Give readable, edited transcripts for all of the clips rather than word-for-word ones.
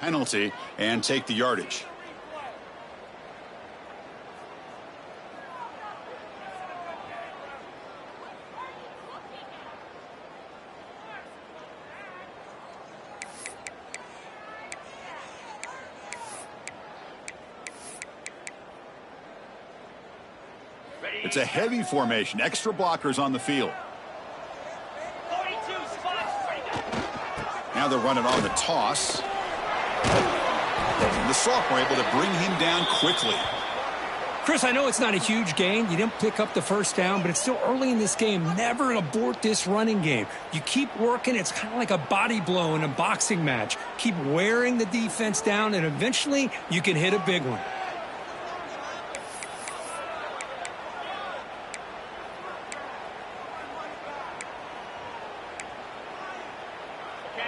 penalty and take the yardage. It's a heavy formation. Extra blockers on the field. Now they're running on the toss. And the sophomore able to bring him down quickly. Chris, I know it's not a huge gain. You didn't pick up the first down, but it's still early in this game. Never abort this running game. You keep working. It's kind of like a body blow in a boxing match. Keep wearing the defense down, and eventually you can hit a big one.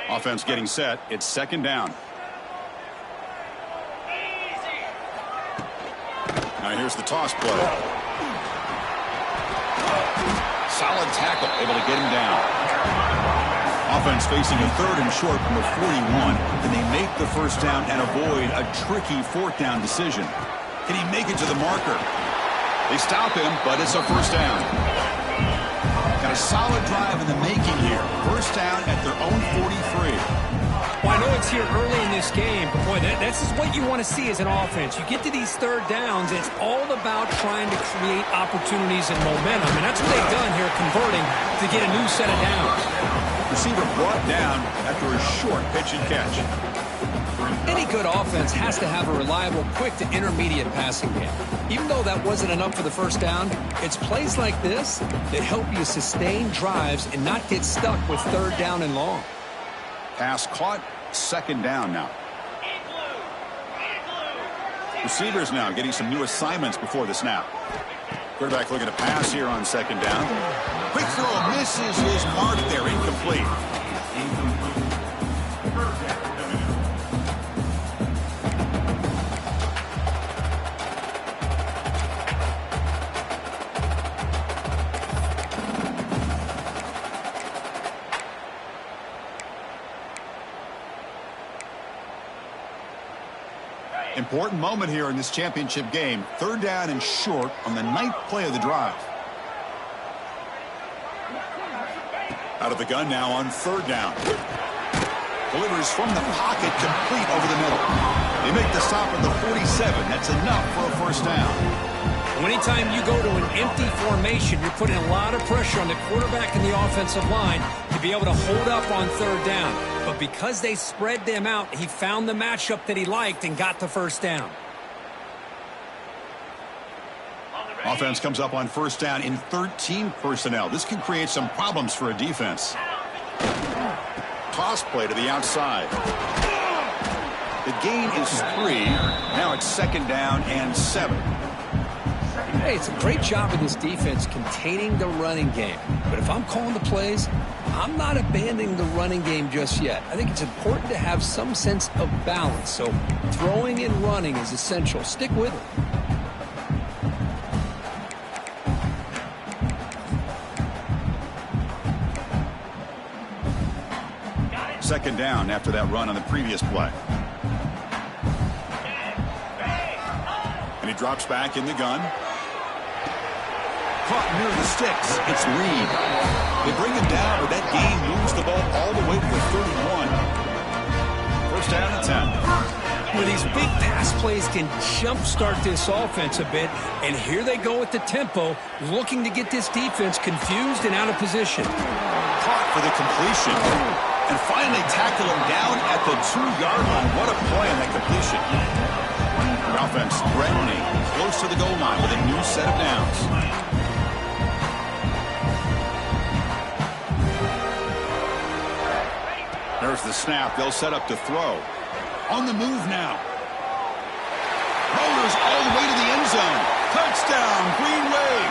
Offense getting set. It's second down. Now here's the toss play. Solid tackle, able to get him down. Offense facing a third and short from the 41. Can they make the first down and avoid a tricky fourth down decision? Can he make it to the marker? They stop him, but it's a first down. Got a solid drive in the making here. First down at their own 43. Well, I know it's here early in this game, but boy, that's just what you want to see as an offense. You get to these third downs, it's all about trying to create opportunities and momentum, and that's what they've done here, converting to get a new set of downs. Receiver brought down after a short pitch and catch. Any good offense has to have a reliable, quick to intermediate passing game. Even though that wasn't enough for the first down, it's plays like this that help you sustain drives and not get stuck with third down and long. Pass caught, second down now. Receivers now getting some new assignments before the snap. Quarterback looking to pass here on second down. Quick throw misses his mark there, incomplete. Important moment here in this championship game. Third down and short on the ninth play of the drive. Out of the gun now on third down. Delivers from the pocket, complete over the middle. They make the stop at the 47. That's enough for a first down. Anytime you go to an empty formation, you're putting a lot of pressure on the quarterback and the offensive line to be able to hold up on third down. But because they spread them out, he found the matchup that he liked and got the first down. Offense comes up on first down in 13 personnel. This can create some problems for a defense. Toss play to the outside. The gain is 3. Now it's second down and 7. Hey, it's a great job of this defense containing the running game. But if I'm calling the plays, I'm not abandoning the running game just yet. I think it's important to have some sense of balance. So throwing and running is essential. Stick with it. Second down after that run on the previous play. And he drops back in the gun. Caught near the sticks. It's Reed. They bring him down, but that gain moves the ball all the way to the 31. First down and 10. Where these big pass plays can jumpstart this offense a bit, and here they go with the tempo, looking to get this defense confused and out of position. Caught for the completion. And finally tackle him down at the 2-yard line. What a play on that completion. The offense threatening, close to the goal line with a new set of downs. There's the snap. They'll set up to throw. On the move now. Rollers all the way to the end zone. Touchdown, Green Wave.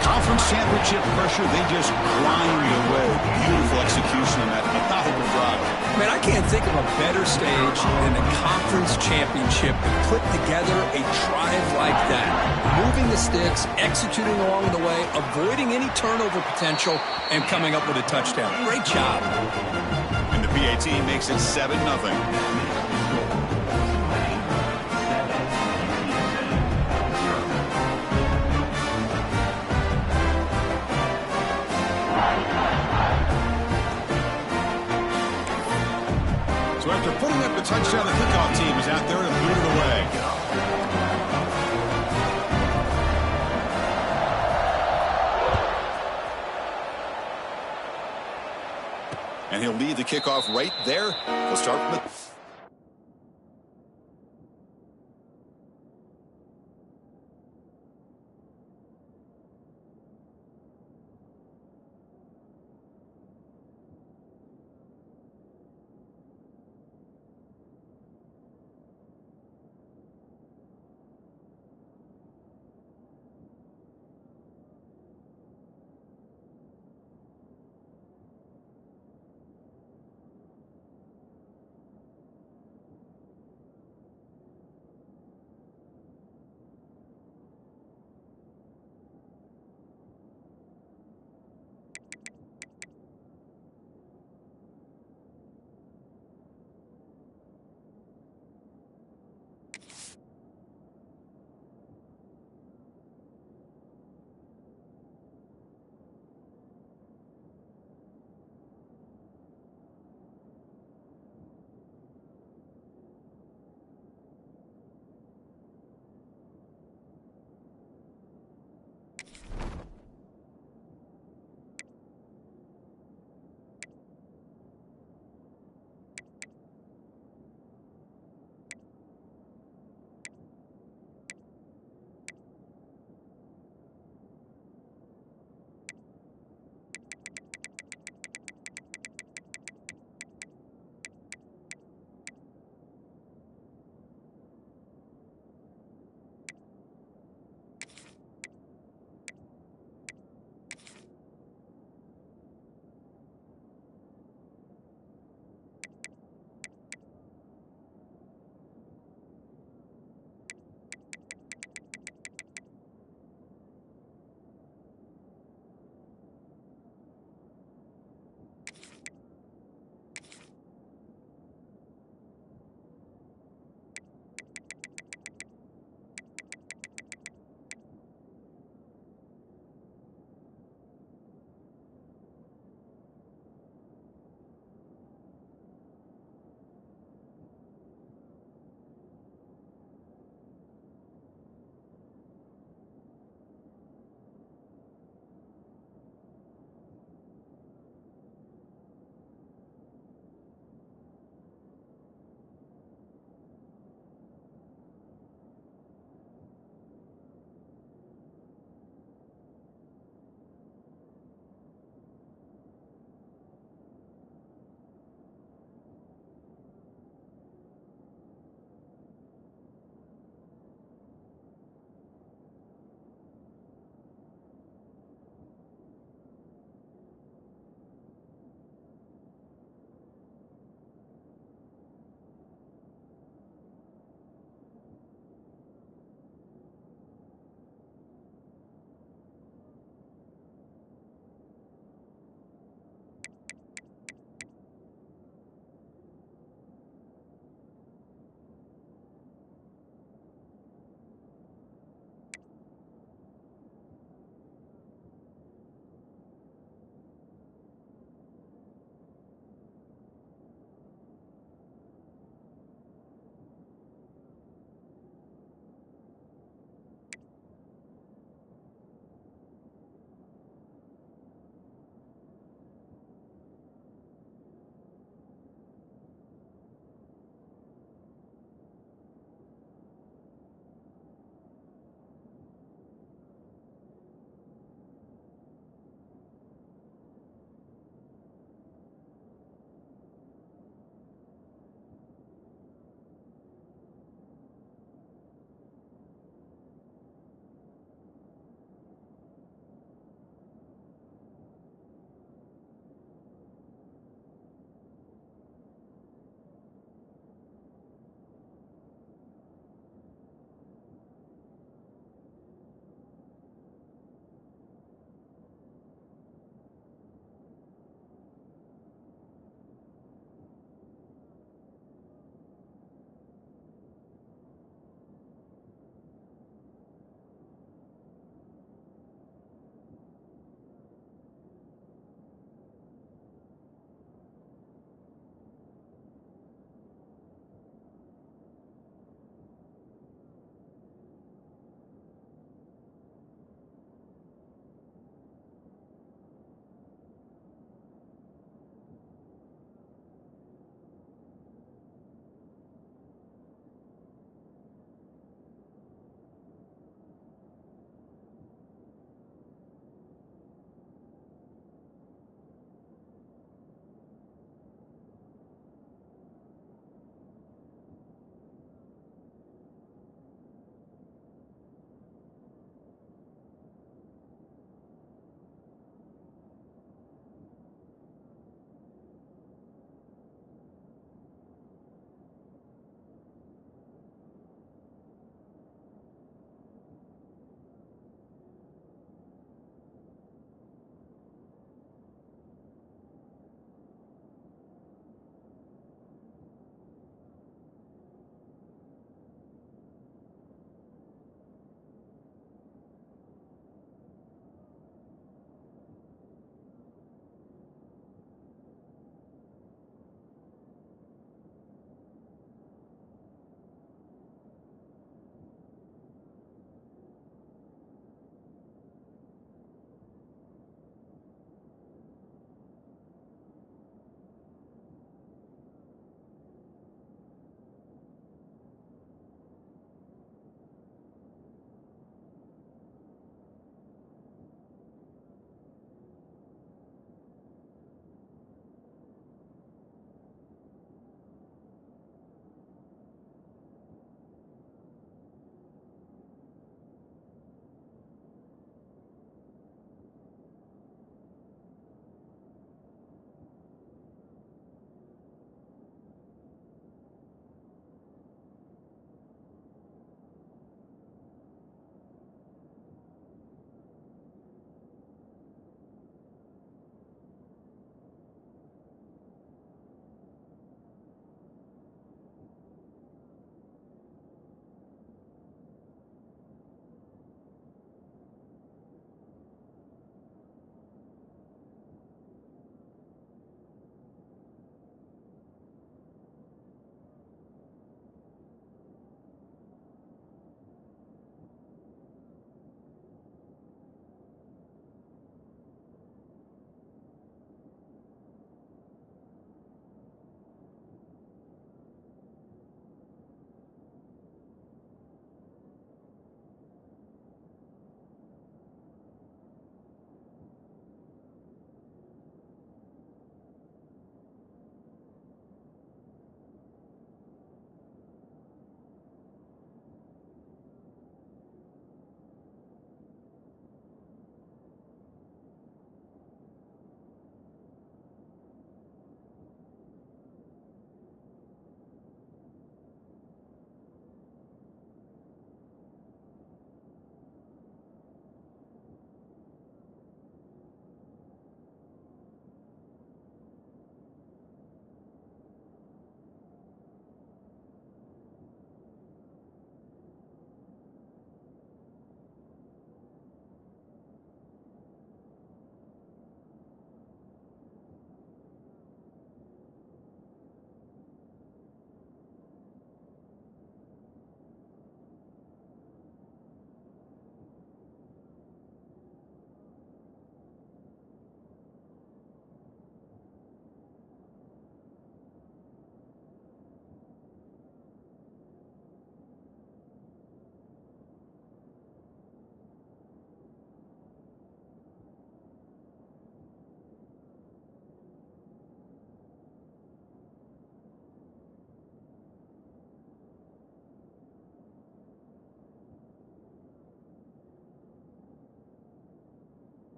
Conference championship pressure, they just grind away. Beautiful execution on that methodical drive. Man, I can't think of a better stage than the conference championship to put together a drive like that. Moving the sticks, executing along the way, avoiding any turnover potential, and coming up with a touchdown. Great job. And the PAT makes it 7-0. So after putting up the touchdown, the kickoff team is out there to boot it away. And he'll lead the kickoff right there. He'll start from the...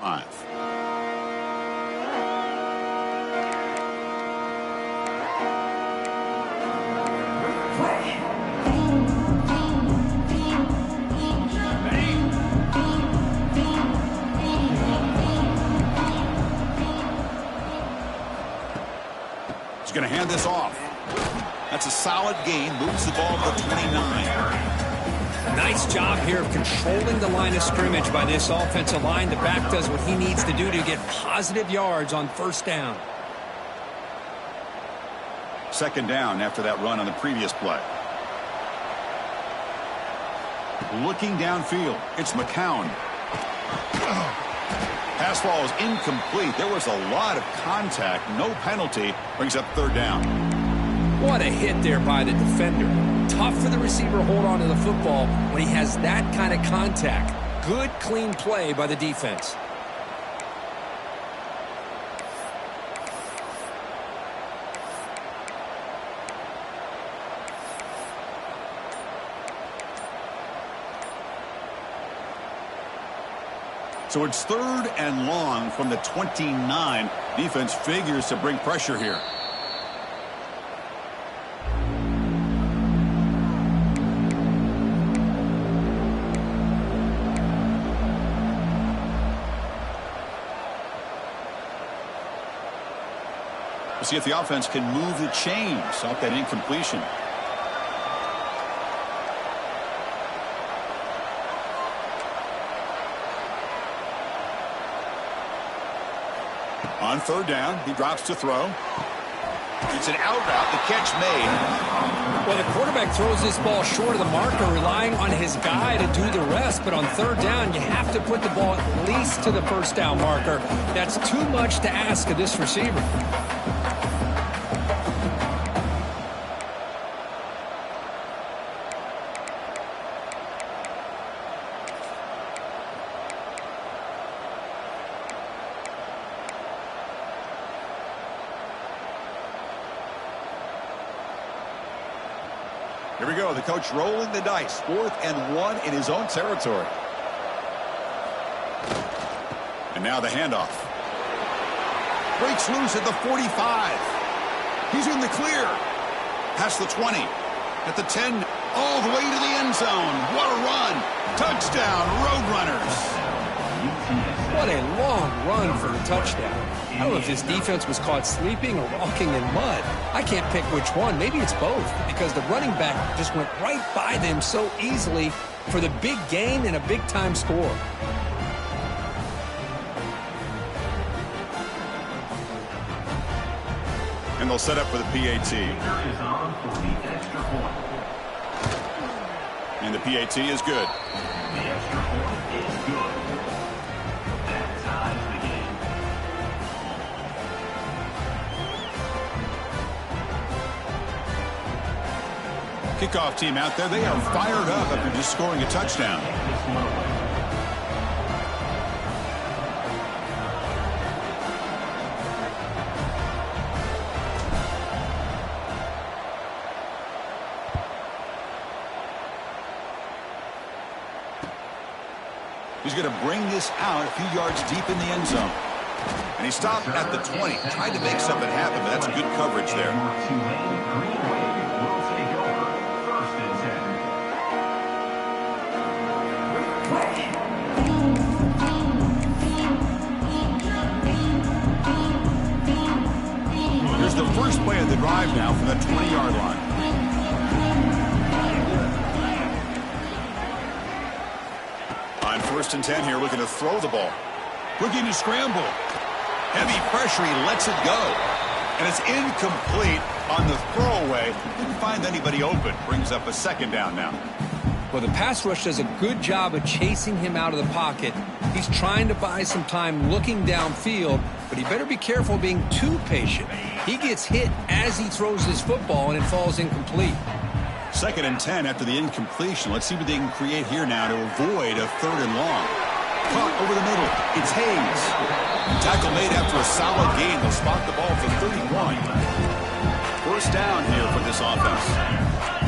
5. He's going to hand this off. That's a solid gain. Moves the ball to the 29. Nice job here of controlling the line of scrimmage by this offensive line. The back does what he needs to do to get positive yards on first down. Second down after that run on the previous play. Looking downfield, it's McCown. Pass ball is incomplete. There was a lot of contact. No penalty. Brings up third down. What a hit there by the defender. Tough for the receiver to hold on to the football when he has that kind of contact. Good, clean play by the defense. So it's third and long from the 29. Defense figures to bring pressure here. We'll see if the offense can move the chains off that incompletion. On third down, he drops to throw. It's an out route. The catch made. Well, the quarterback throws this ball short of the marker, relying on his guy to do the rest. But on third down, you have to put the ball at least to the first down marker. That's too much to ask of this receiver. Here we go. The coach rolling the dice. 4th and 1 in his own territory. And now the handoff. Breaks loose at the 45. He's in the clear. Past the 20. At the 10. All the way to the end zone. What a run. Touchdown, Roadrunners. What a long run for a touchdown. I don't know if this defense was caught sleeping or walking in mud. I can't pick which one. Maybe it's both, because the running back just went right by them so easily for the big gain and a big-time score. And they'll set up for the PAT. And the PAT is good. The extra point is good. That ties the game. Kickoff team out there. They are fired up after just scoring a touchdown. He's going to bring this out a few yards deep in the end zone. And he stopped at the 20. Tried to make something happen, but that's good coverage there. Here's the first play of the drive now from the 20-yard line. On 1st and 10 here, looking to throw the ball. Looking to scramble. Heavy pressure, he lets it go. And it's incomplete on the throwaway. Didn't find anybody open. Brings up a second down now. Well, the pass rush does a good job of chasing him out of the pocket. He's trying to buy some time looking downfield, but he better be careful being too patient. He gets hit as he throws his football, and it falls incomplete. 2nd and 10 after the incompletion. Let's see what they can create here now to avoid a 3rd and long. Caught over the middle. It's Hayes. Tackle made after a solid gain. They'll spot the ball for 31. First down here for this offense.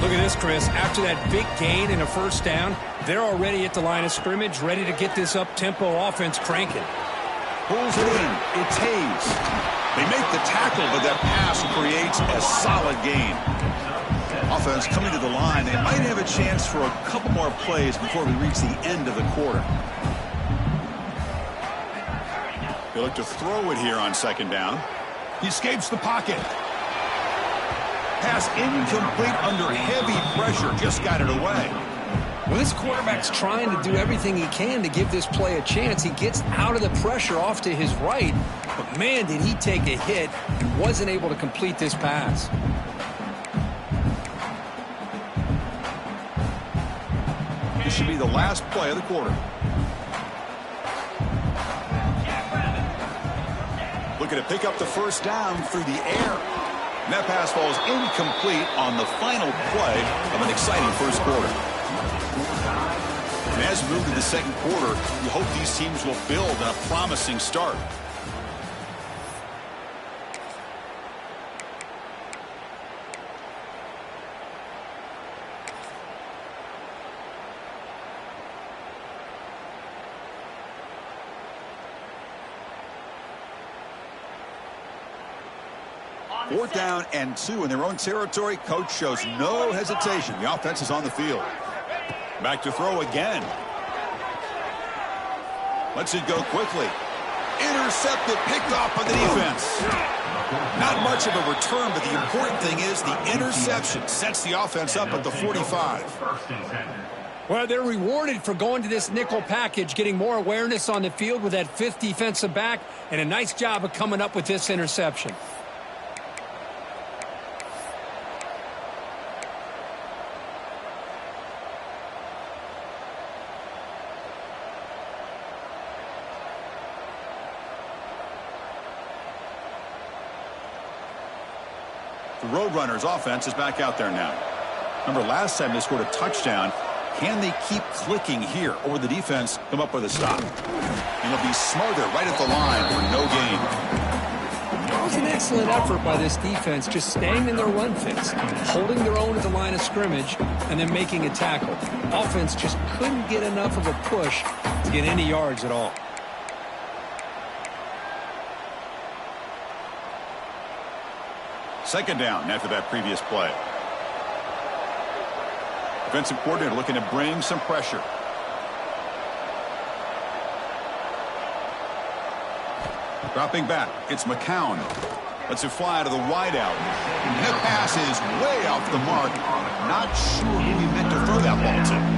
Look at this, Chris. After that big gain and a first down, they're already at the line of scrimmage, ready to get this up-tempo offense cranking. Pulls it in. It's Hayes. They make the tackle, but that pass creates a solid gain. Offense coming to the line. They might have a chance for a couple more plays before we reach the end of the quarter. They look to throw it here on second down. He escapes the pocket. Pass incomplete under heavy pressure. Just got it away. Well, this quarterback's trying to do everything he can to give this play a chance. He gets out of the pressure off to his right, but man, did he take a hit and wasn't able to complete this pass. This should be the last play of the quarter. Looking to pick up the first down through the air. And that pass falls incomplete on the final play of an exciting first quarter. And as we move to the second quarter, you hope these teams will build on a promising start. Fourth down and 2 in their own territory. Coach shows no hesitation. The offense is on the field. Back to throw again. Lets it go quickly. Intercepted, picked off by the defense. Not much of a return, but the important thing is the interception sets the offense up at the 45. Well, they're rewarded for going to this nickel package, getting more awareness on the field with that fifth defensive back, and a nice job of coming up with this interception. The Roadrunners offense is back out there now. Remember, last time they scored a touchdown. Can they keep clicking here, or will the defense come up with a stop? And it'll be Smother right at the line for no gain. That was an excellent effort by this defense, just staying in their run fits, holding their own at the line of scrimmage, and then making a tackle. Offense just couldn't get enough of a push to get any yards at all. Second down after that previous play. Defensive coordinator looking to bring some pressure. Dropping back, it's McCown. Lets it fly to the wideout. And that pass is way off the mark. Not sure who he meant to throw that ball to.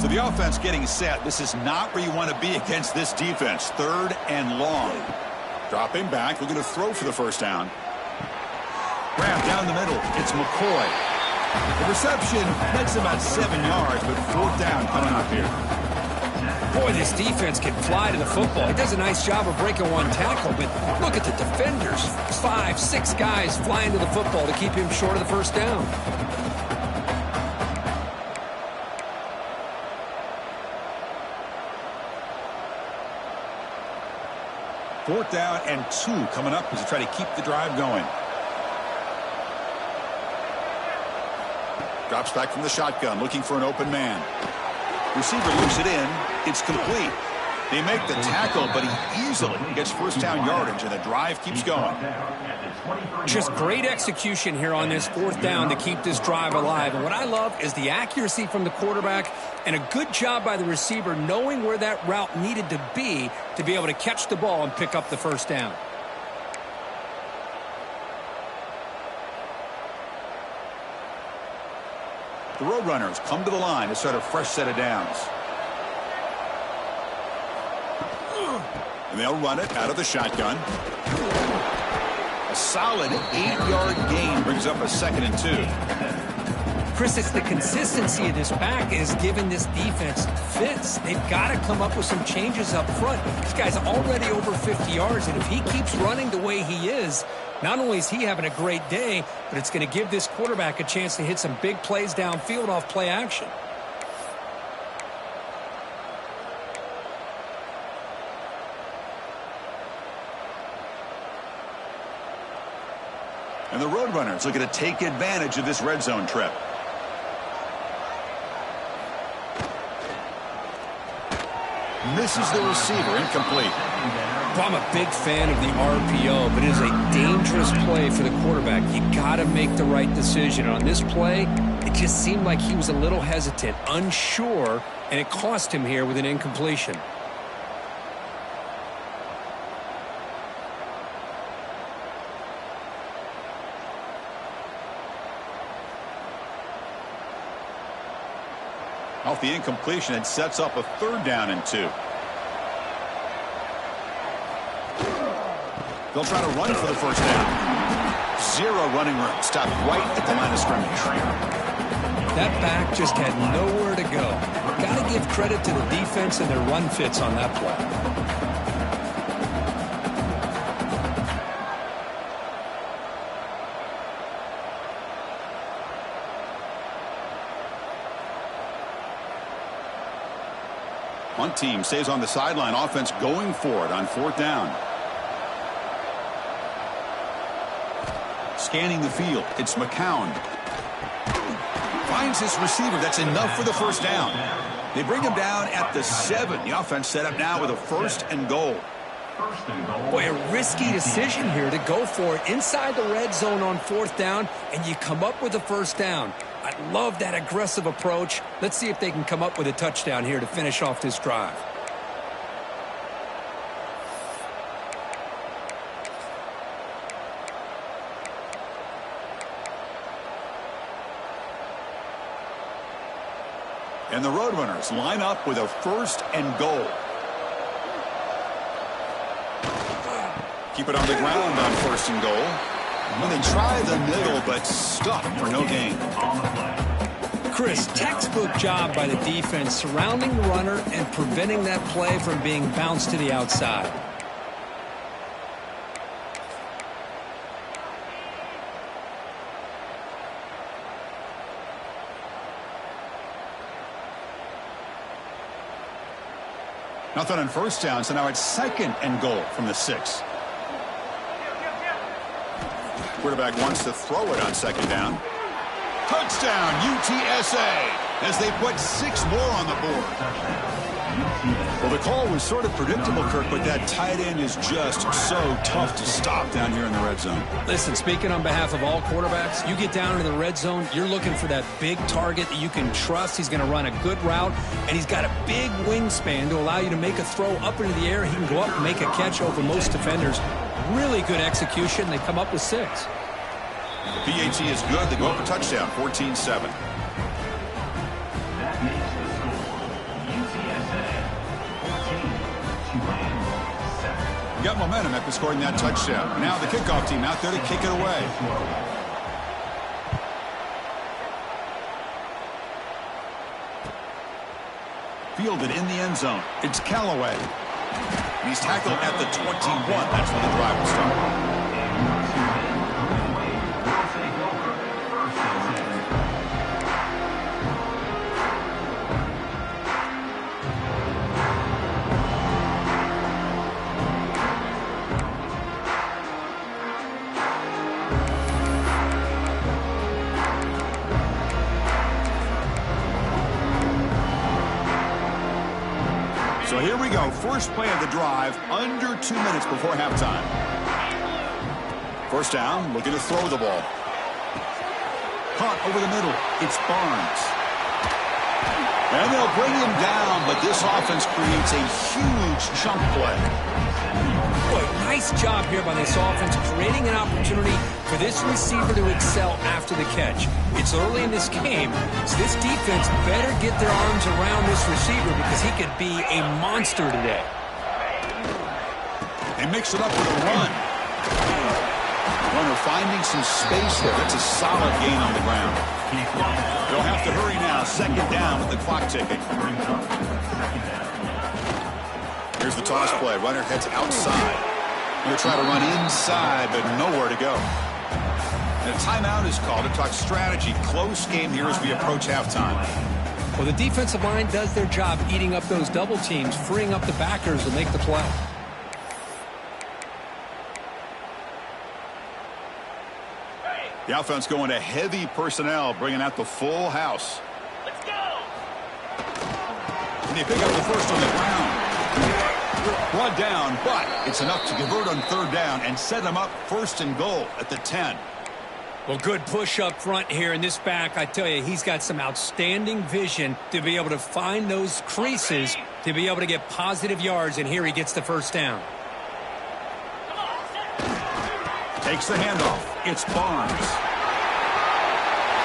So the offense getting set. This is not where you want to be against this defense. Third and long. Dropping back, looking to throw for the first down. Grab down the middle. It's McCoy. The reception nets about 7 yards, but fourth down coming up here. Boy, this defense can fly to the football. He does a nice job of breaking one tackle, but look at the defenders. 5, 6 guys flying to the football to keep him short of the first down. Fourth down and 2 coming up as they try to keep the drive going. Drops back from the shotgun, looking for an open man. Receiver loops it in. It's complete. They make the tackle, but he easily gets first down yardage, and the drive keeps going. Just great execution here on this fourth down to keep this drive alive. And what I love is the accuracy from the quarterback and a good job by the receiver knowing where that route needed to be able to catch the ball and pick up the first down. The Roadrunners come to the line to start a fresh set of downs. And they'll run it out of the shotgun. A solid 8-yard gain brings up a 2nd and 2. Chris, it's the consistency of this back is giving this defense fits. They've got to come up with some changes up front. This guy's already over 50 yards, and if he keeps running the way he is, not only is he having a great day, but it's going to give this quarterback a chance to hit some big plays downfield off play action. And the Roadrunners looking to take advantage of this red zone trip. Misses the receiver, incomplete. Well, I'm a big fan of the RPO, but it is a dangerous play for the quarterback. You got to make the right decision. On this play, it just seemed like he was a little hesitant, unsure, and it cost him here with an incompletion. Off the incompletion, it sets up a 3rd down and 2. They'll try to run for the first down. 0 running room. Stopped right at the line of scrimmage. That back just had nowhere to go. Got to give credit to the defense and their run fits on that play. One team stays on the sideline. Offense going for it on 4th down. Scanning the field. It's McCown. Finds his receiver. That's enough for the first down. They bring him down at the 7. The offense set up now with a 1st and goal. Boy, a risky decision here to go for it inside the red zone on 4th down, and you come up with a first down. I love that aggressive approach. Let's see if they can come up with a touchdown here to finish off this drive. And the Roadrunners line up with a 1st and goal. Keep it on the ground on 1st and goal. When they try the middle, but stuck for no gain. Chris, textbook job by the defense surrounding the runner and preventing that play from being bounced to the outside. Nothing on 1st down, so now it's 2nd and goal from the 6. Quarterback wants to throw it on 2nd down. Touchdown, UTSA, as they put 6 more on the board. Well, the call was sort of predictable, Kirk, but that tight end is just so tough to stop down here in the red zone. Listen, speaking on behalf of all quarterbacks, you get down into the red zone, you're looking for that big target that you can trust. He's going to run a good route, and he's got a big wingspan to allow you to make a throw up into the air. He can go up and make a catch over most defenders. Really good execution. They come up with 6. PAT is good. They go up a touchdown, 14-7. That makes the score UTSA 14-7. Got momentum after scoring that touchdown. Now the kickoff team out there to kick it away. Fielded in the end zone. It's Callaway. He's tackled at the 21. That's when the drive will start. So here we go. First play of the drive, under 2 minutes before halftime. First down, looking to throw the ball. Caught over the middle. It's Barnes. And they'll bring him down, but this offense creates a huge chunk play. Boy, nice job here by this offense, creating an opportunity for this receiver to excel after the catch. It's early in this game, so this defense better get their arms around this receiver because he could be a monster today. They mix it up with a run. Runner finding some space there. That's a solid gain on the ground. They'll have to hurry now. 2nd down with the clock ticking. Here's the toss play. Runner heads outside. Going to try to run inside, but nowhere to go. And a timeout is called to talk strategy. Close game here as we approach halftime. Well, the defensive line does their job eating up those double teams, freeing up the backers to make the play. The offense going to heavy personnel, bringing out the full house. Let's go! And they pick up the first on the ground. Brought down, but it's enough to convert on third down and set them up first and goal at the 10. Well, good push up front here in this back. I tell you, he's got some outstanding vision to be able to find those creases, to be able to get positive yards, and here he gets the first down. Takes the handoff. It's Barnes.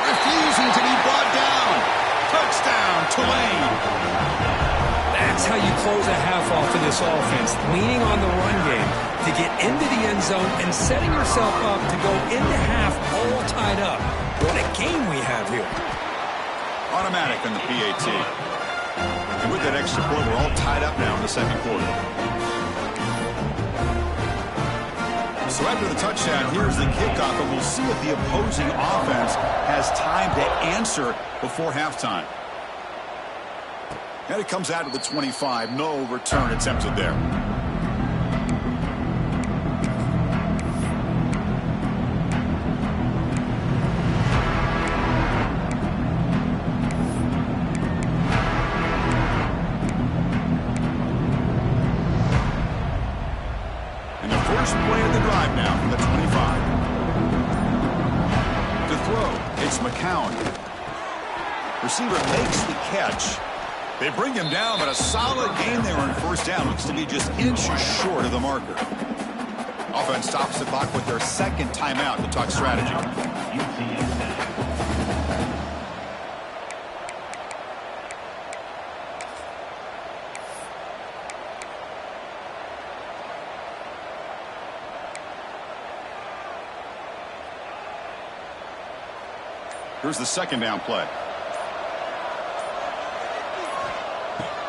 Refusing to be brought down. Touchdown, Tulane. That's how you close a half off of this offense, leaning on the run game to get into the end zone and setting yourself up to go into half all tied up. What a game we have here. Automatic on the PAT. And with that extra point, we're all tied up now in the second quarter. So after the touchdown, here's the kickoff, and we'll see if the opposing offense has time to answer before halftime. And it comes out to the 25. No return attempted there. And the first play of the drive now from the 25. To throw, it's McCown. Receiver makes the catch. They bring him down, but a solid gain there on first down. Looks to be just inches short of the marker. Offense stops the clock with their second timeout to talk strategy. Here's the second down play.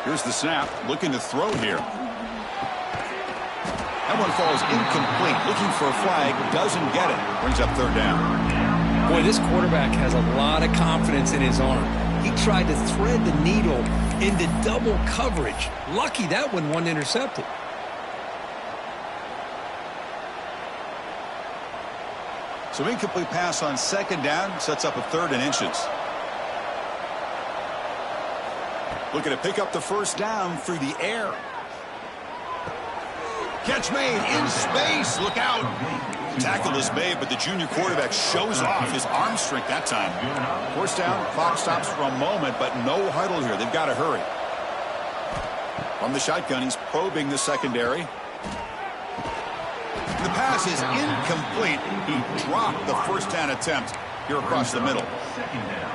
Here's the snap, looking to throw here. That one falls incomplete, looking for a flag, doesn't get it. Brings up third down. Boy, this quarterback has a lot of confidence in his arm. He tried to thread the needle into double coverage. Lucky that one wasn't intercepted. So incomplete pass on second down, sets up a third and inches. Looking to pick up the first down through the air. Catch made in space. Look out. Tackle is made, but the junior quarterback shows off his arm strength that time. First down, clock stops for a moment, but no huddle here. They've got to hurry. From the shotgun, he's probing the secondary. The pass is incomplete. He dropped the first down attempt here across the middle. Second down.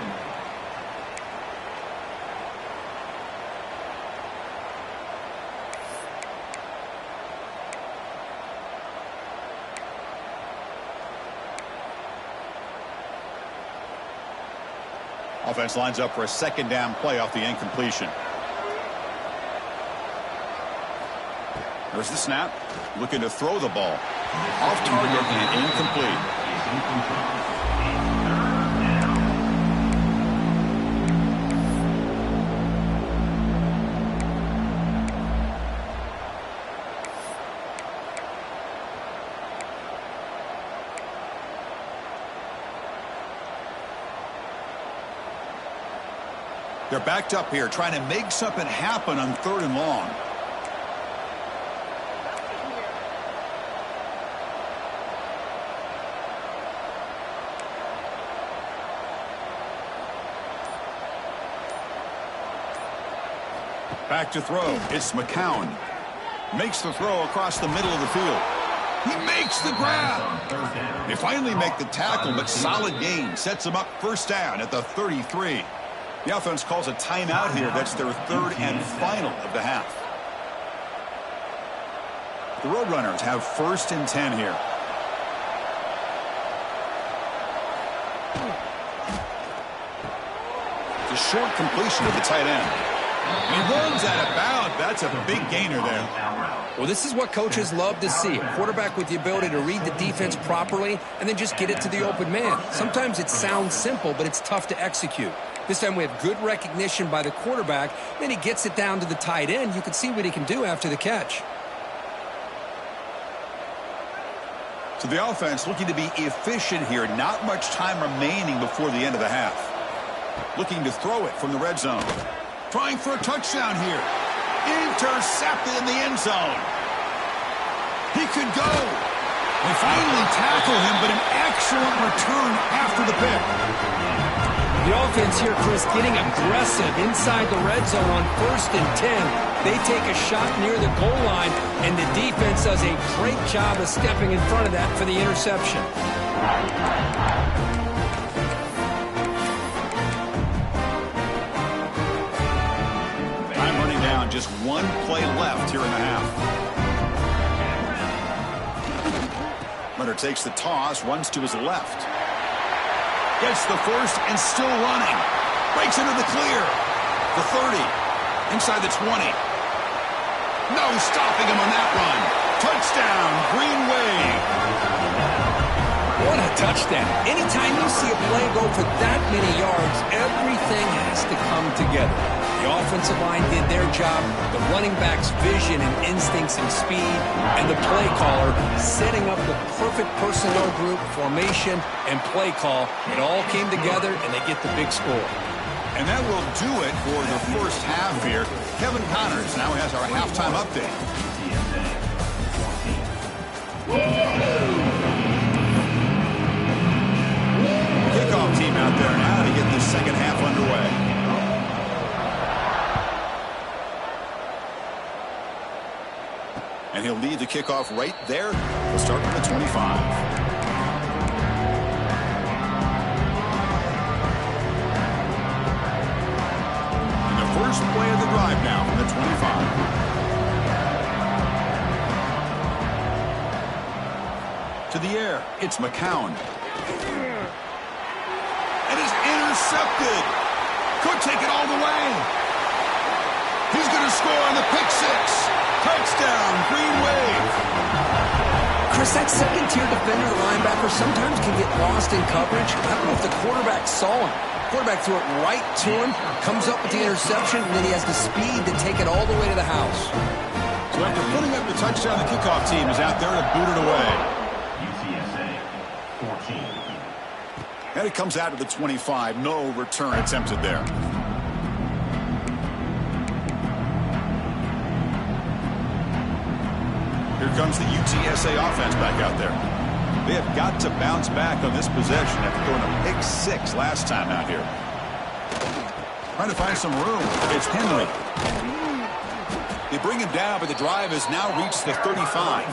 Offense lines up for a second down play off the incompletion. There's the snap. Looking to throw the ball. Off target and incomplete. They're backed up here, trying to make something happen on third and long. Back to throw. It's McCown. Makes the throw across the middle of the field. He makes the grab. They finally make the tackle, but solid gain. Sets him up first down at the 33. The offense calls a timeout here. That's their third and final of the half. The Roadrunners have first and 10 here. The short completion of the tight end. He runs out of bounds. That's a big gainer there. Well, this is what coaches love to see. A quarterback with the ability to read the defense properly and then just get it to the open man. Sometimes it sounds simple, but it's tough to execute. This time we have good recognition by the quarterback. Then he gets it down to the tight end. You can see what he can do after the catch. So the offense looking to be efficient here. Not much time remaining before the end of the half. Looking to throw it from the red zone. Trying for a touchdown here. Intercepted in the end zone. He could go. They finally tackle him, but an excellent return after the pick. The offense here, Chris, getting aggressive inside the red zone on 1st and 10. They take a shot near the goal line, and the defense does a great job of stepping in front of that for the interception. Time running down, just one play left here in the half. Runner takes the toss, runs to his left. Gets the first and still running. Breaks into the clear. The 30. Inside the 20. No stopping him on that run. Touchdown, Green Wave. What a touchdown. Anytime you see a play go for that many yards, everything has to come together. The offensive line did their job, the running back's vision and instincts and speed, and the play caller setting up the perfect personnel group, formation, and play call. It all came together, and they get the big score. And that will do it for the first half here. Kevin Connors now has our halftime update. Kickoff team out there now to get the second half underway. And he'll lead the kickoff right there. We'll start with the 25. And the first play of the drive now from the 25. To the air, it's McCown. And it's intercepted. Could take it all the way. He's going to score on the pick six. Touchdown, Green Wave. Chris, that second-tier defender, the linebacker, sometimes can get lost in coverage. I don't know if the quarterback saw him. Quarterback threw it right to him, comes up with the interception, and then he has the speed to take it all the way to the house. So after putting up the touchdown, the kickoff team is out there to boot it away. UTSA 14. And it comes out to the 25. No return attempted there. Here comes the UTSA offense back out there. They have got to bounce back on this possession after throwing a pick six last time out here. Trying to find some room. It's Henry. They bring him down, but the drive has now reached the 35.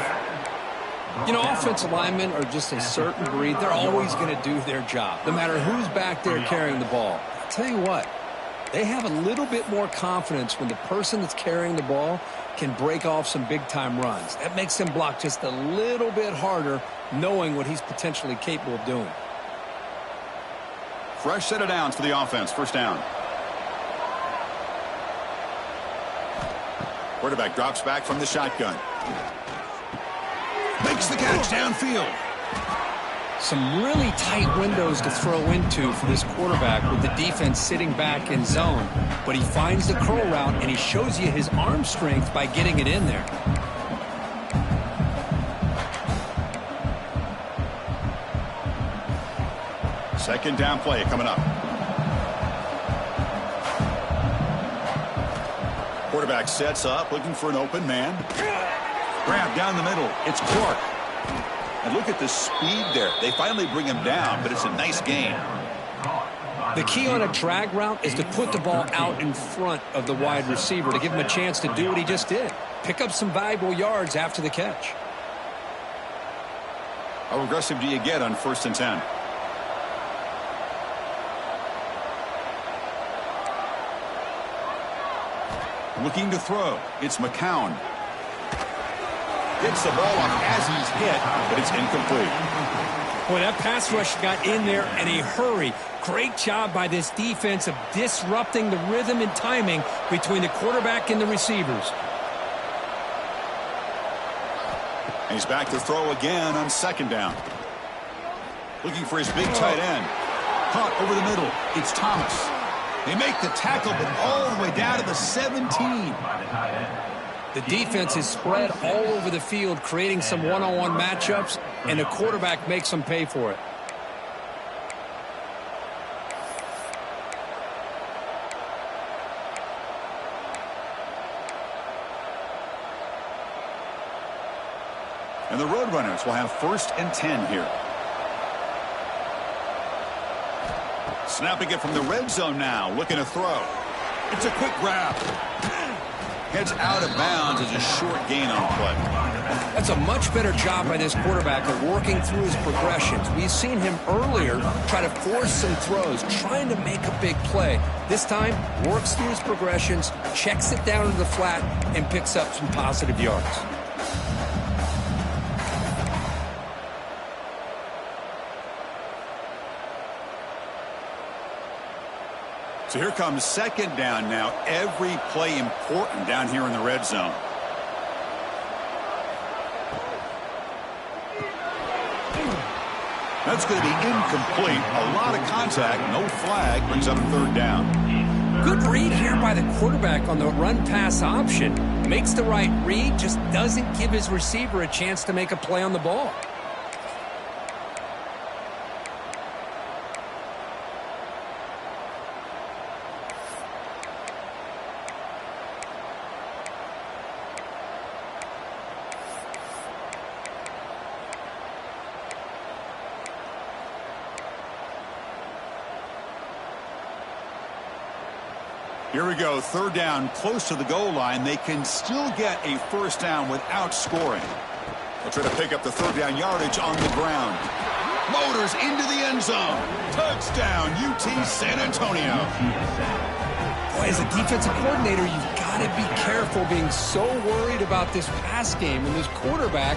You know, offensive linemen are just a certain breed. They're always going to do their job, no matter who's back there carrying the ball. I'll tell you what, they have a little bit more confidence when the person that's carrying the ball can break off some big-time runs. That makes them block just a little bit harder, knowing what he's potentially capable of doing. Fresh set of downs for the offense. First down. Quarterback drops back from the shotgun. Makes the catch downfield. Some really tight windows to throw into for this quarterback with the defense sitting back in zone. But he finds the curl route, and he shows you his arm strength by getting it in there. Second down play coming up. Quarterback sets up, looking for an open man. Grab down the middle. It's Clark. And look at the speed there. They finally bring him down, but it's a nice gain. The key on a drag route is to put the ball out in front of the wide receiver to give him a chance to do what he just did. Pick up some valuable yards after the catch. How aggressive do you get on 1st and 10? Looking to throw. It's McCown. Gets the ball off as he's hit, but it's incomplete. Boy, that pass rush got in there in a hurry. Great job by this defense of disrupting the rhythm and timing between the quarterback and the receivers. And he's back to throw again on 2nd down. Looking for his big tight end. Caught over the middle. It's Thomas. They make the tackle, but all the way down to the 17. The defense is spread all over the field, creating some one-on-one matchups, and the quarterback makes them pay for it. And the Roadrunners will have 1st and 10 here. Snapping it from the red zone now, looking to throw. It's a quick grab. Heads out of bounds as a short gain on the play. That's a much better job by this quarterback of working through his progressions. We've seen him earlier try to force some throws, trying to make a big play. This time, works through his progressions, checks it down to the flat, and picks up some positive yards. So here comes 2nd down now. Every play important down here in the red zone. That's going to be incomplete. A lot of contact. No flag. Brings up 3rd down. Good read here by the quarterback on the run-pass option. Makes the right read, just doesn't give his receiver a chance to make a play on the ball. Here we go, 3rd down, close to the goal line. They can still get a 1st down without scoring. They'll try to pick up the 3rd down yardage on the ground. Motors into the end zone. Touchdown, UT San Antonio. Boy, as a defensive coordinator, you've got to be careful being so worried about this pass game and this quarterback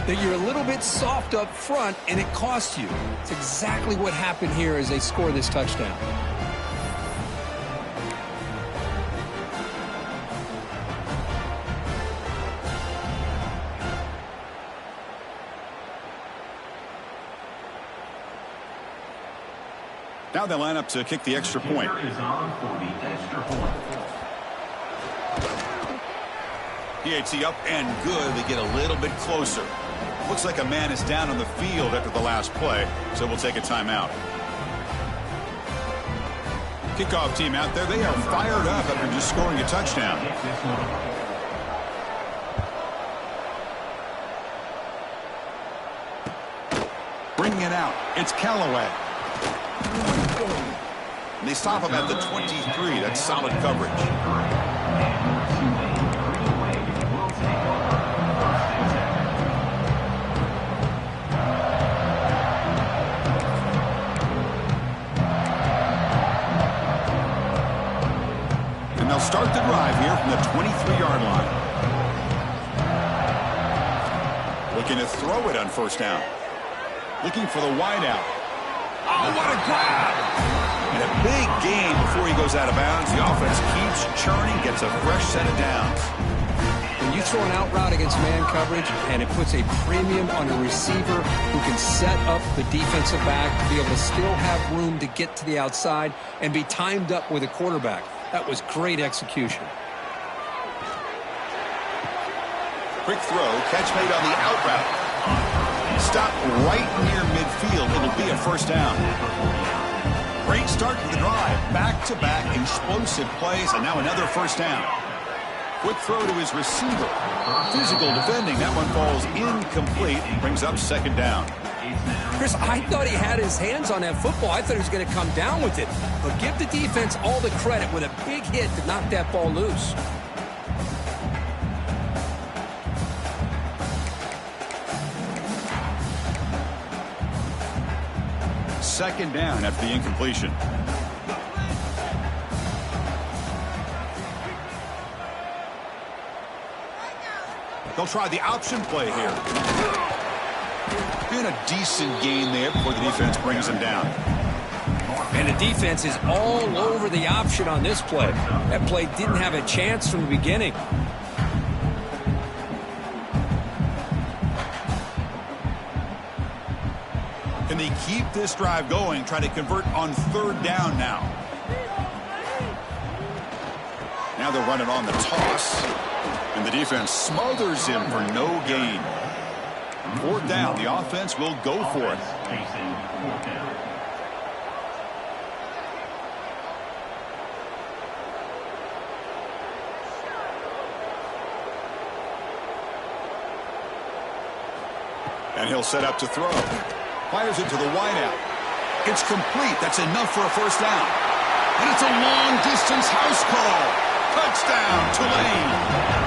that you're a little bit soft up front and it costs you. It's exactly what happened here as they score this touchdown. Now they line up to kick the extra point. PAT up and good. They get a little bit closer. Looks like a man is down on the field after the last play, so we'll take a timeout. Kickoff team out there. They are fired up after just scoring a touchdown. Bringing it out. It's Callaway. And they stop him at the 23. That's solid coverage. And they'll start the drive here from the 23-yard line. Looking to throw it on 1st down. Looking for the wideout. Oh, what a grab! And a big gain before he goes out of bounds. The offense keeps churning, gets a fresh set of downs. When you throw an out route against man coverage and it puts a premium on a receiver who can set up the defensive back, be able to still have room to get to the outside and be timed up with a quarterback. That was great execution. Quick throw, catch made on the out route. Stop right near midfield. It'll be a 1st down. Great start to the drive. Back-to-back explosive plays, and now another 1st down. Quick throw to his receiver. Physical defending. That one falls incomplete. Brings up 2nd down. Chris, I thought he had his hands on that football. I thought he was going to come down with it. But give the defense all the credit with a big hit to knock that ball loose. Second down after the incompletion. They'll try the option play here. And a decent gain there before the defense brings him down. And the defense is all over the option on this play. That play didn't have a chance from the beginning. Can they keep this drive going, trying to convert on 3rd down now? Now they're running on the toss. And And the defense smothers him for no gain. Fourth down, the offense will go for it. Facing fourth down. And he'll set up to throw. Fires it to the wideout. It's complete. That's enough for a first down. And it's a long-distance house call. Touchdown, Tulane.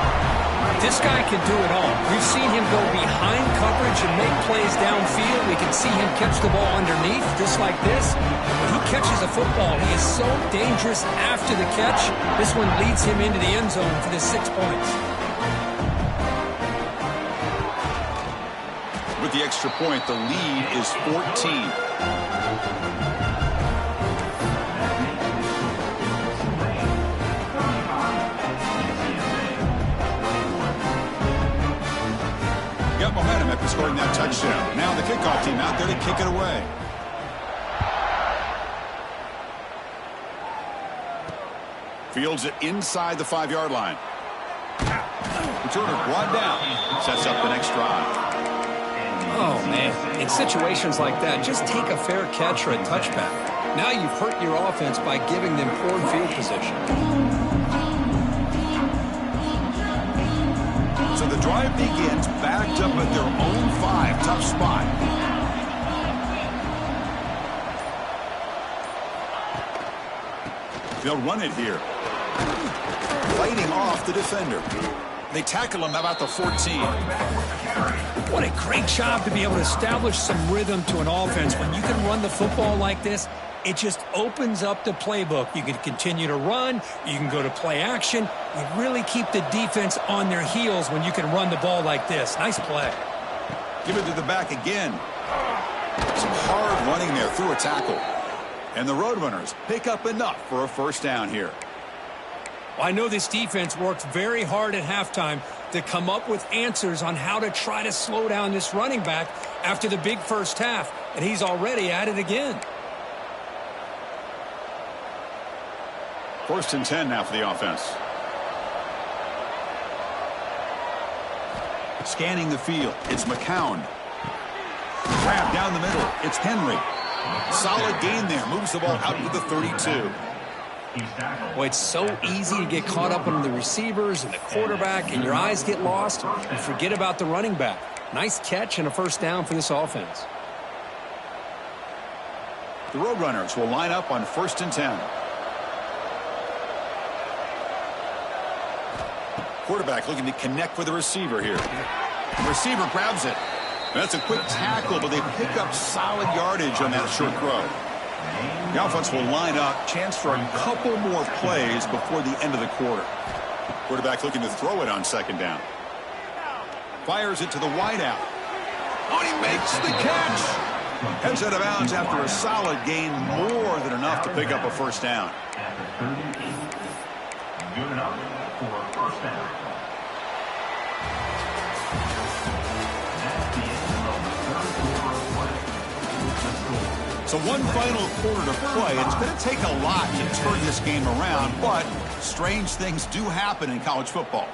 This guy can do it all. We've seen him go behind coverage and make plays downfield. We can see him catch the ball underneath, just like this. When he catches a football, he is so dangerous after the catch. This one leads him into the end zone for the 6 points. With the extra point, the lead is 14. Got momentum after scoring that touchdown. Now the kickoff team out there to kick it away. Fields it inside the 5-yard line. Returner brought down. Sets up the next drive. Oh, man. In situations like that, just take a fair catch or a touchback. Now you've hurt your offense by giving them poor field position. So the drive begins backed up at their own 5. Tough spot. They'll run it here. Fighting off the defender. They tackle him about the 14. What a great job to be able to establish some rhythm to an offense. When you can run the football like this, it just opens up the playbook. You can continue to run. You can go to play action. You really keep the defense on their heels when you can run the ball like this. Nice play. Give it to the back again. Some hard running there through a tackle. And the Roadrunners pick up enough for a first down here. Well, I know this defense worked very hard at halftime to come up with answers on how to try to slow down this running back after the big first half, and he's already at it again. First and 10 now for the offense. Scanning the field, it's McCown. Grab down the middle, it's Henry. Solid gain there, moves the ball out to the 32. Boy, it's so easy to get caught up on the receivers and the quarterback, and your eyes get lost and forget about the running back. Nice catch and a first down for this offense. The Roadrunners will line up on first and 10. Quarterback looking to connect with the receiver here. The receiver grabs it. That's a quick tackle, but they pick up solid yardage on that short throw. The offense will line up. Chance for a couple more plays before the end of the quarter. Quarterback looking to throw it on second down. Fires it to the wideout. Oh, he makes the catch. Heads out of bounds after a solid gain, more than enough to pick up a first down. Good enough for a first down. That's the end of the third quarter of play. The score. So one final quarter to play. It's going to take a lot to turn this game around, but strange things do happen in college football.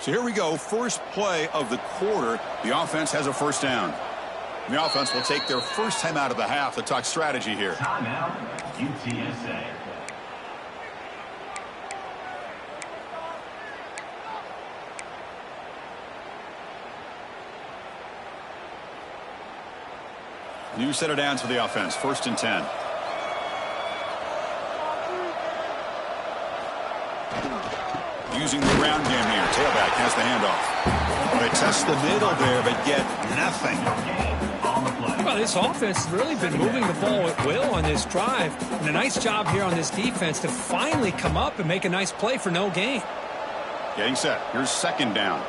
So here we go, first play of the quarter. The offense has a first down. The offense will take their first time out of the half to talk strategy here. Timeout, UTSA. New set of downs for the offense, first and 10. Using the ground game here. Tailback has the handoff. They test the middle there, but get nothing. Well, this offense has really been moving the ball at will on this drive. And a nice job here on this defense to finally come up and make a nice play for no gain. Getting set. Here's second down.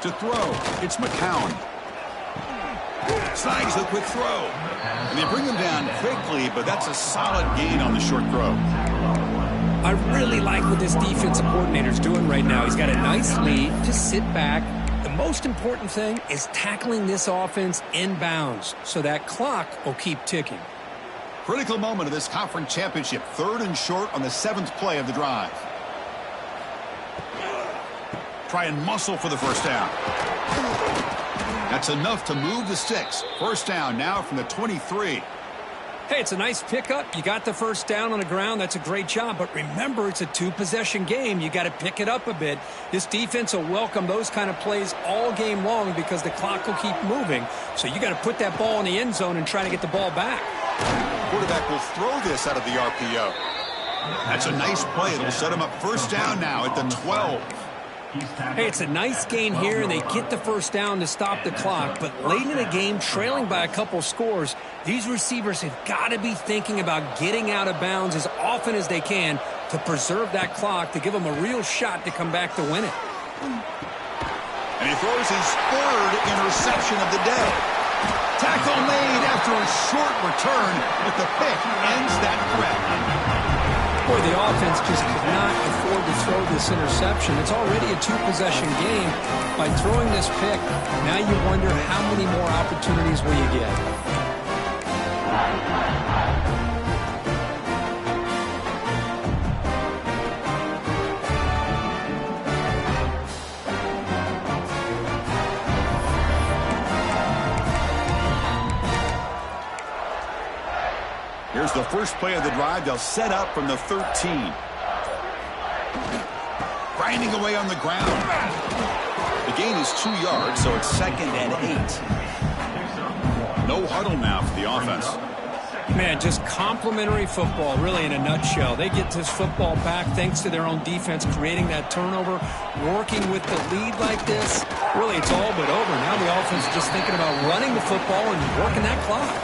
To throw, it's McCown. Snags the quick throw. And they bring him down quickly, but that's a solid gain on the short throw. I really like what this defensive coordinator's doing right now. He's got a nice lead. Just sit back. The most important thing is tackling this offense inbounds so that clock will keep ticking. Critical moment of this conference championship. 3rd and short on the 7th play of the drive. Try and muscle for the first down. That's enough to move the sticks. First down now from the 23. Hey, it's a nice pickup. You got the first down on the ground. That's a great job. But remember, it's a 2-possession game. You got to pick it up a bit. This defense will welcome those kind of plays all game long because the clock will keep moving. So you got to put that ball in the end zone and try to get the ball back. Quarterback will throw this out of the RPO. That's a nice play. It'll set him up first down now at the 12. Hey, it's a nice gain here, and they get the first down to stop the clock. But late in the game, trailing by a couple scores, these receivers have got to be thinking about getting out of bounds as often as they can to preserve that clock, to give them a real shot to come back to win it. And he throws his 3rd interception of the day. Tackle made after a short return, but the pick ends that threat. Boy, the offense just could not afford to throw this interception. It's already a 2-possession game. By throwing this pick, now you wonder how many more opportunities will you get. Here's the first play of the drive. They'll set up from the 13. Grinding away on the ground. The gain is 2 yards, so it's 2nd and 8. No huddle now for the offense. Man, just complimentary football, really, in a nutshell. They get this football back thanks to their own defense, creating that turnover, working with the lead like this. Really, it's all but over. Now the offense is just thinking about running the football and working that clock.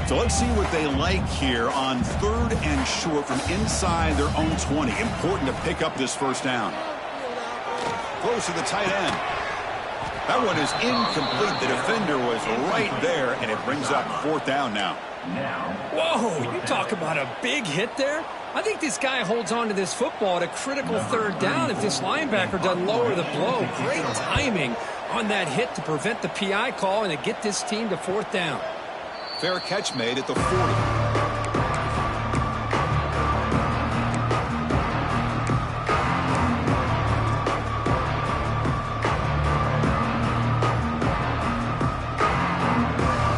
So let's see what they like here on 3rd and short from inside their own 20. Important to pick up this first down. Close to the tight end. That one is incomplete. The defender was right there, and it brings up 4th down now. Whoa, you talk about a big hit there. I think this guy holds on to this football at a critical 3rd down if this linebacker doesn't lower the blow. Great timing on that hit to prevent the PI call and to get this team to 4th down. Fair catch made at the 40.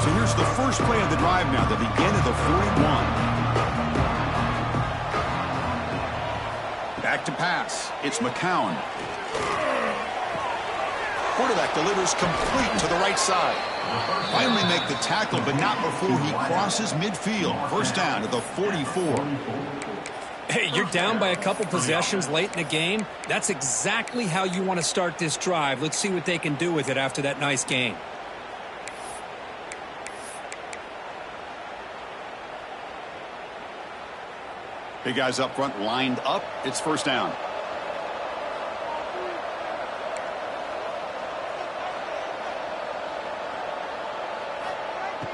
So here's the first play of the drive now. They begin at the 41. Back to pass. It's McCown. Quarterback delivers complete to the right side. Finally make the tackle, but not before he crosses midfield. First down to the 44. Hey, you're down by a couple possessions late in the game. That's exactly how you want to start this drive. Let's see what they can do with it after that nice game. Big guys up front lined up. It's first down.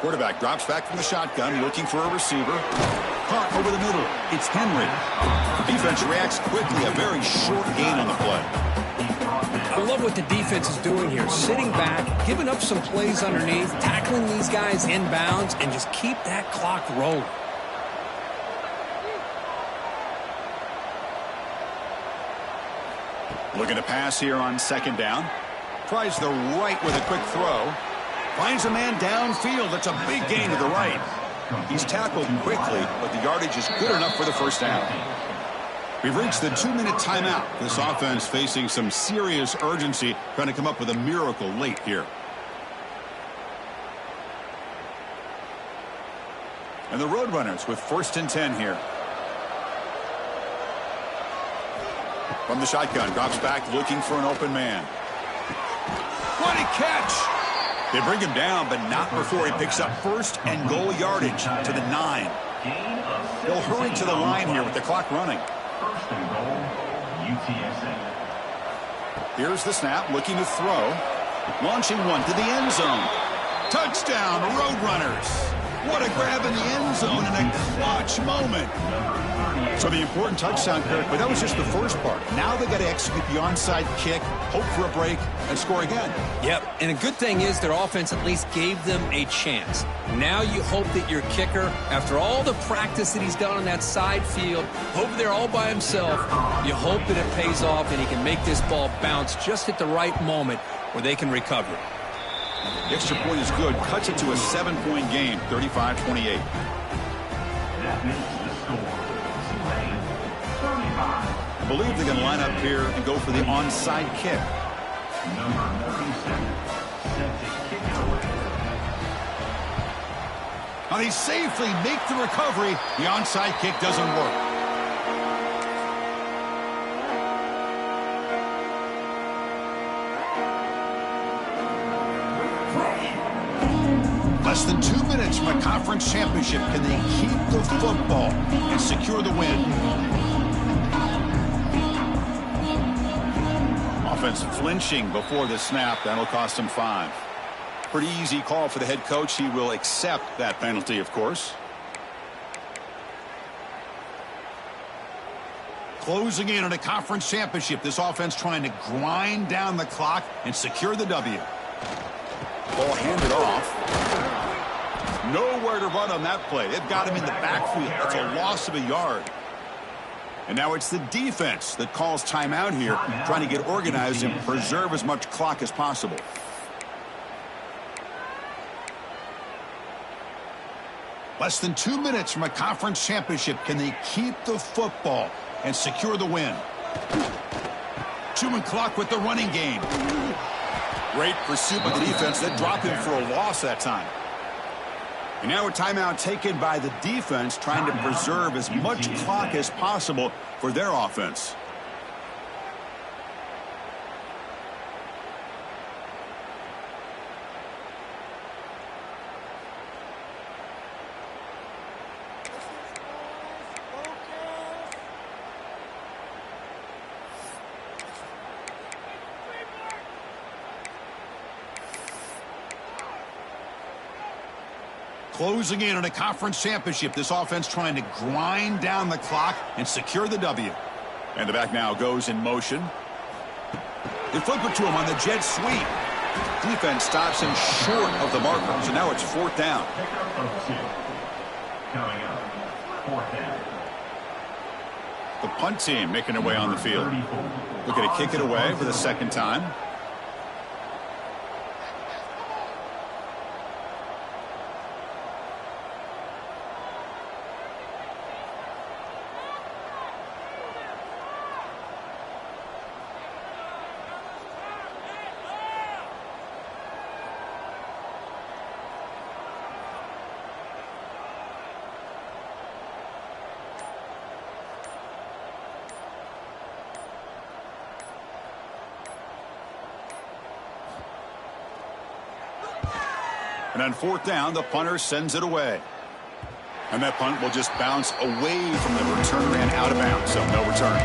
Quarterback drops back from the shotgun, looking for a receiver. Caught over the middle. It's Henry. Defense reacts quickly. A very short gain on the play. I love what the defense is doing here. Sitting back, giving up some plays underneath, tackling these guys inbounds, and just keep that clock rolling. Looking to pass here on 2nd down. Tries the right with a quick throw. Finds a man downfield. That's a big gain to the right. He's tackled quickly, but the yardage is good enough for the first down. We've reached the 2-minute timeout. This offense facing some serious urgency, trying to come up with a miracle late here. And the Roadrunners with 1st and 10 here. From the shotgun, drops back looking for an open man. What a catch! They bring him down, but not before he picks up 1st and goal yardage to the 9. Gain of They'll hurry to the line here with the clock running. First and goal, UTSA. Here's the snap, looking to throw. Launching one to the end zone. Touchdown, Roadrunners. What a grab in the end zone in a clutch moment. So the important touchdown, Kirk, but that was just the first part. Now they got to execute the onside kick, hope for a break, and score again. Yep, and a good thing is their offense at least gave them a chance. Now you hope that your kicker, after all the practice that he's done on that side field, over there all by himself, you hope that it pays off and he can make this ball bounce just at the right moment where they can recover it. The extra point is good. Cuts it to a 7-point game, 35-28. That makes the score 35. I believe they're going to line up here and go for the onside kick. Number 37, set to kick it away. Now they safely make the recovery. The onside kick doesn't work. Less than 2 minutes from a conference championship. Can they keep the football and secure the win? Offense flinching before the snap. That'll cost him 5. Pretty easy call for the head coach. He will accept that penalty, of course. Closing in on a conference championship. This offense trying to grind down the clock and secure the W. Ball handed off. Nowhere to run on that play. They've got him in the backfield. That's a loss of a yard. And now it's the defense that calls timeout here, trying to get organized and preserve as much clock as possible. Less than 2 minutes from a conference championship. Can they keep the football and secure the win? Chewing clock with the running game. Great pursuit by the defense. That dropped him for a loss that time. And now a timeout taken by the defense, trying to preserve as much clock as possible for their offense. Closing in on a conference championship. This offense trying to grind down the clock and secure the W. And the back now goes in motion. They flip it to him on the jet sweep. Defense stops him short of the marker. So now it's 4th down. Pickup of 2. Coming up, 4th down. The punt team making their way on the field. Looking to kick it away for the second time. And on 4th down, the punter sends it away. And that punt will just bounce away from the returner and out of bounds, so no return.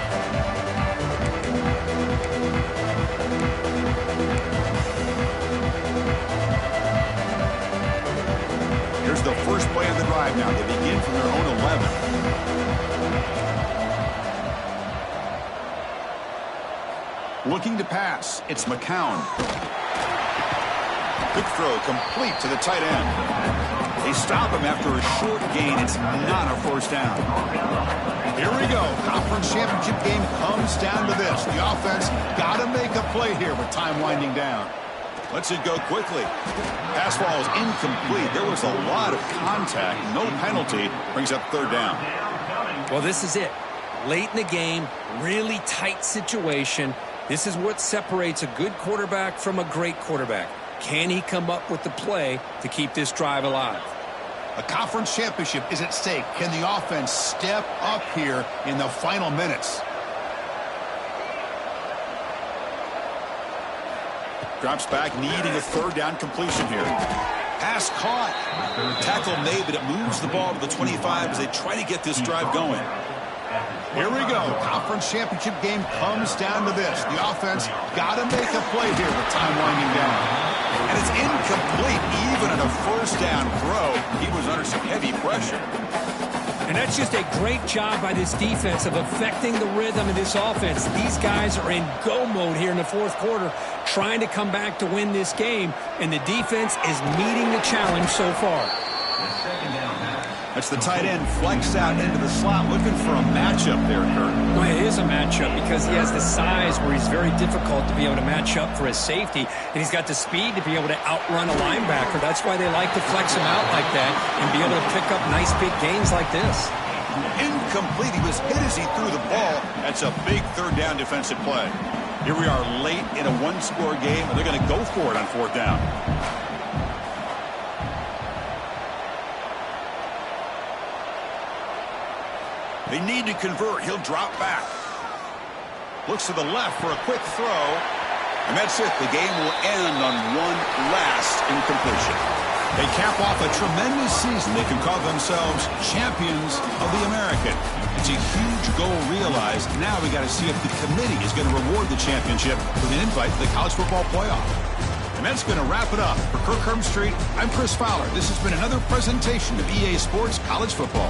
Here's the first play of the drive now. They begin from their own 11. Looking to pass, it's McCown. Quick throw complete to the tight end. They stop him after a short gain. It's not a first down. Here we go. Conference championship game comes down to this. The offense got to make a play here with time winding down. Lets it go quickly. Pass ball is incomplete. There was a lot of contact. No penalty. Brings up 3rd down. Well, this is it. Late in the game, really tight situation. This is what separates a good quarterback from a great quarterback. Can he come up with the play to keep this drive alive? A conference championship is at stake. Can the offense step up here in the final minutes? Drops back, needing a 3rd down completion here. Pass caught. Tackle made, but it moves the ball to the 25 as they try to get this drive going. Here we go. Conference championship game comes down to this. The offense got to make a play here with time winding down. And it's incomplete. Even on a first down throw, he was under some heavy pressure. And that's just a great job by this defense of affecting the rhythm of this offense. These guys are in go mode here in the fourth quarter, trying to come back to win this game, and the defense is meeting the challenge so far. That's the tight end flexed out into the slot, looking for a matchup there, Kurt. Well, it is a matchup because he has the size where he's very difficult to be able to match up for his safety, and he's got the speed to be able to outrun a linebacker. That's why they like to flex him out like that and be able to pick up nice big gains like this. Incomplete. He was hit as he threw the ball. That's a big third down defensive play. Here we are late in a one-score game, and they're going to go for it on fourth down. They need to convert. He'll drop back. Looks to the left for a quick throw. And that's it. The game will end on one last incompletion. They cap off a tremendous season. They can call themselves champions of the American. It's a huge goal realized. Now we got to see if the committee is going to reward the championship with an invite to the college football playoff. And that's going to wrap it up. For Kirk Street, I'm Chris Fowler. This has been another presentation of EA Sports College Football.